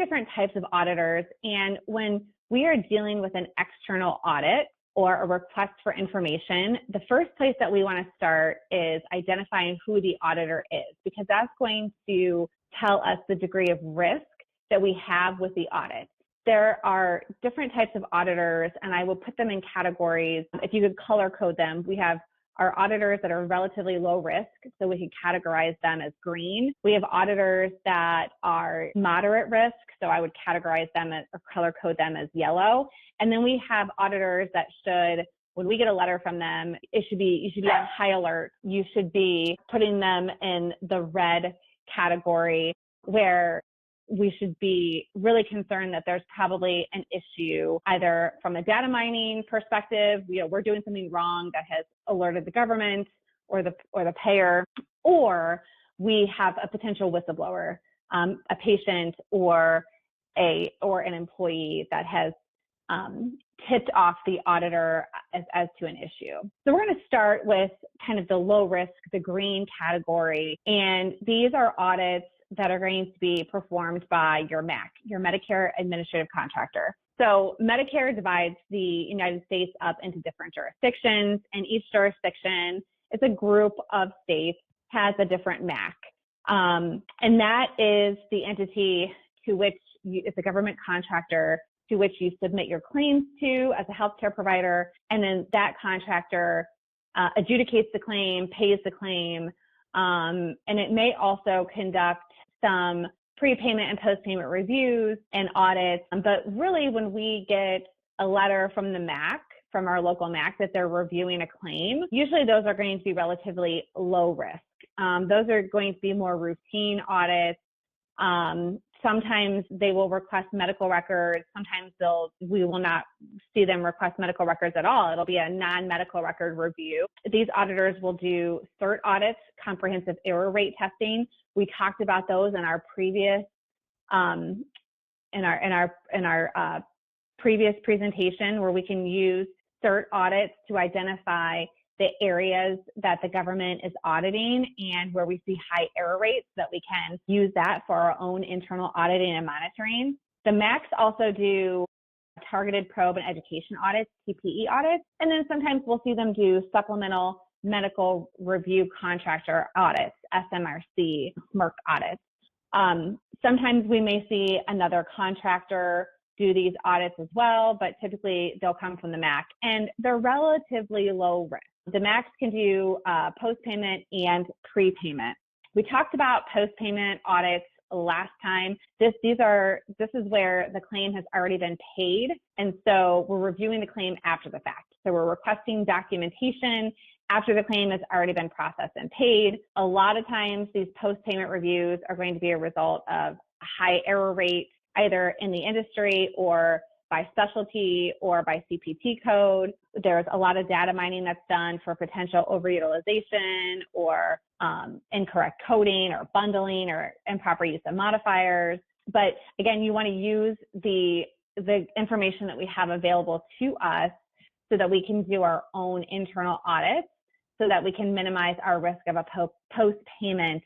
different types of auditors, and when we are dealing with an external audit or a request for information, the first place that we want to start is identifying who the auditor is, because that's going to tell us the degree of risk that we have with the audit. There are different types of auditors, and I will put them in categories. If you could color code them, we have our auditors that are relatively low risk, so we can categorize them as green. We have auditors that are moderate risk, so I would categorize them as, or color code them as yellow. And then we have auditors that should, when we get a letter from them, you should be on high alert. You should be putting them in the red category, where we should be really concerned that there's probably an issue, either from a data mining perspective, we're doing something wrong that has alerted the government or the payer, or we have a potential whistleblower, a patient or an employee that has tipped off the auditor as to an issue. So we're going to start with kind of the low risk, the green category, and these are audits that are going to be performed by your MAC, your Medicare Administrative Contractor. So Medicare divides the United States up into different jurisdictions, and each jurisdiction is a group of states, has a different MAC. And that is the entity to which it's a government contractor to which you submit your claims to as a healthcare provider, and then that contractor adjudicates the claim, pays the claim, and it may also conduct some prepayment and post-payment reviews and audits. But really, when we get a letter from the MAC, from our local MAC, that they're reviewing a claim, usually those are going to be relatively low risk. Those are going to be more routine audits. Sometimes they will request medical records. Sometimes we will not see them request medical records at all. It'll be a non-medical record review. These auditors will do CERT audits, comprehensive error rate testing. We talked about those in our previous previous presentation, where we can use CERT audits to identify the areas that the government is auditing and where we see high error rates, that we can use that for our own internal auditing and monitoring. The MACs also do targeted probe and education audits, TPE audits, and then sometimes we'll see them do supplemental medical review contractor audits, SMRC, SMRC audits. Sometimes we may see another contractor do these audits as well, but typically they'll come from the MAC, and they're relatively low risk. The MACs can do post-payment and prepayment. We talked about post-payment audits last time. This is where the claim has already been paid, and so we're reviewing the claim after the fact. So we're requesting documentation after the claim has already been processed and paid. A lot of times these post-payment reviews are going to be a result of a high error rate, either in the industry or by specialty or by CPT code. There's a lot of data mining that's done for potential overutilization or incorrect coding or bundling or improper use of modifiers. But again, you want to use the information that we have available to us so that we can do our own internal audits, so that we can minimize our risk of a post-payment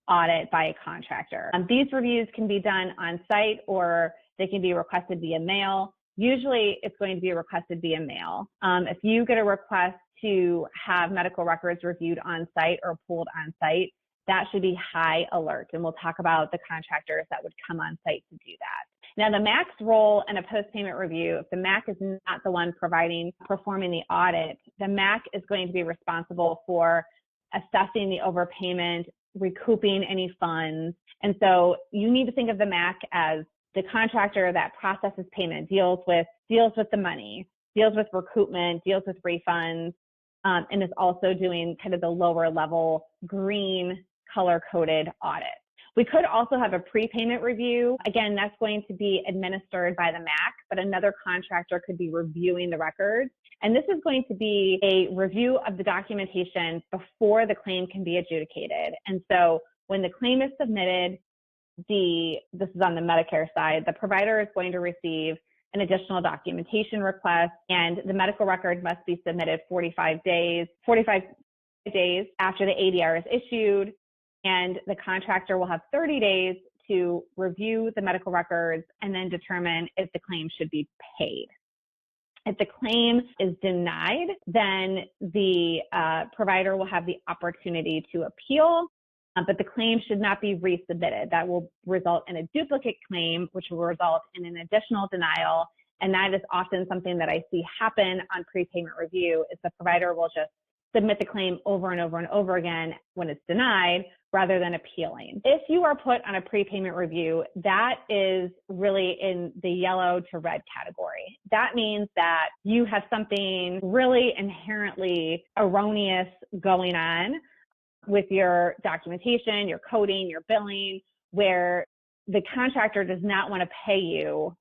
audit by a contractor. These reviews can be done on site, or they can be requested via mail. Usually it's going to be requested via mail. If you get a request to have medical records reviewed on site or pulled on site, that should be high alert. And we'll talk about the contractors that would come on site to do that. Now, the MAC's role in a post-payment review, if the MAC is not the one performing the audit, the MAC is going to be responsible for assessing the overpayment, recouping any funds. And so you need to think of the MAC as the contractor that processes payment, deals with the money, deals with recoupment, deals with refunds, and is also doing kind of the lower level green color-coded audit. We could also have a prepayment review. Again, that's going to be administered by the MAC, but another contractor could be reviewing the records. And this is going to be a review of the documentation before the claim can be adjudicated. And so when the claim is submitted, this is on the Medicare side, the provider is going to receive an additional documentation request, and the medical record must be submitted 45 days after the ADR is issued, and the contractor will have 30 days to review the medical records and then determine if the claim should be paid. If the claim is denied, then the provider will have the opportunity to appeal, but the claim should not be resubmitted. That will result in a duplicate claim, which will result in an additional denial. And that is often something that I see happen on prepayment review, is the provider will just submit the claim over and over and over again when it's denied, rather than appealing. If you are put on a prepayment review, that is really in the yellow to red category. That means that you have something really inherently erroneous going on with your documentation, your coding, your billing, where the contractor does not want to pay you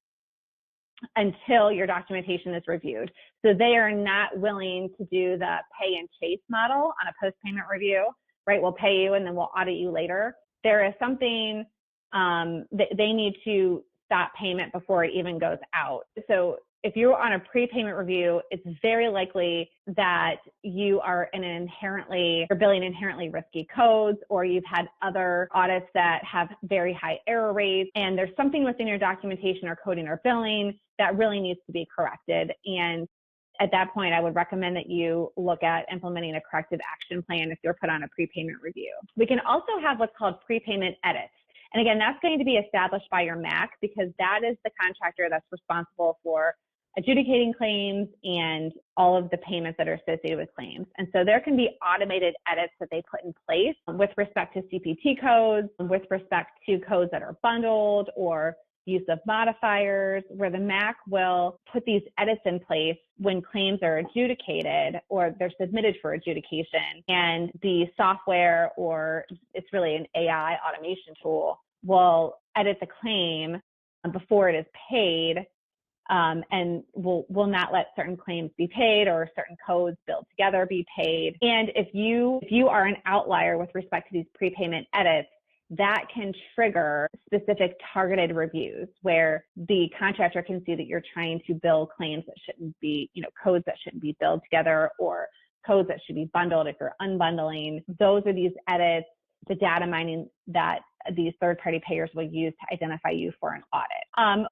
until your documentation is reviewed. So they are not willing to do the pay and chase model on a post-payment review, right? We'll pay you and then we'll audit you later. There is something that they need to stop payment before it even goes out. So if you're on a prepayment review, it's very likely that you are billing inherently risky codes, or you've had other audits that have very high error rates, and there's something within your documentation or coding or billing that really needs to be corrected. And at that point, I would recommend that you look at implementing a corrective action plan if you're put on a prepayment review. We can also have what's called prepayment edits. And again, that's going to be established by your MAC, because that is the contractor that's responsible for adjudicating claims and all of the payments that are associated with claims. And so there can be automated edits that they put in place with respect to CPT codes, with respect to codes that are bundled, or use of modifiers, where the MAC will put these edits in place when claims are adjudicated or they're submitted for adjudication. And the software, or it's really an AI automation tool, will edit the claim before it is paid, and will not let certain claims be paid or certain codes billed together be paid. And if you are an outlier with respect to these prepayment edits, that can trigger specific targeted reviews where the contractor can see that you're trying to bill claims that shouldn't be, codes that shouldn't be billed together, or codes that should be bundled if you're unbundling. Those are these edits, the data mining that these third-party payers will use to identify you for an audit.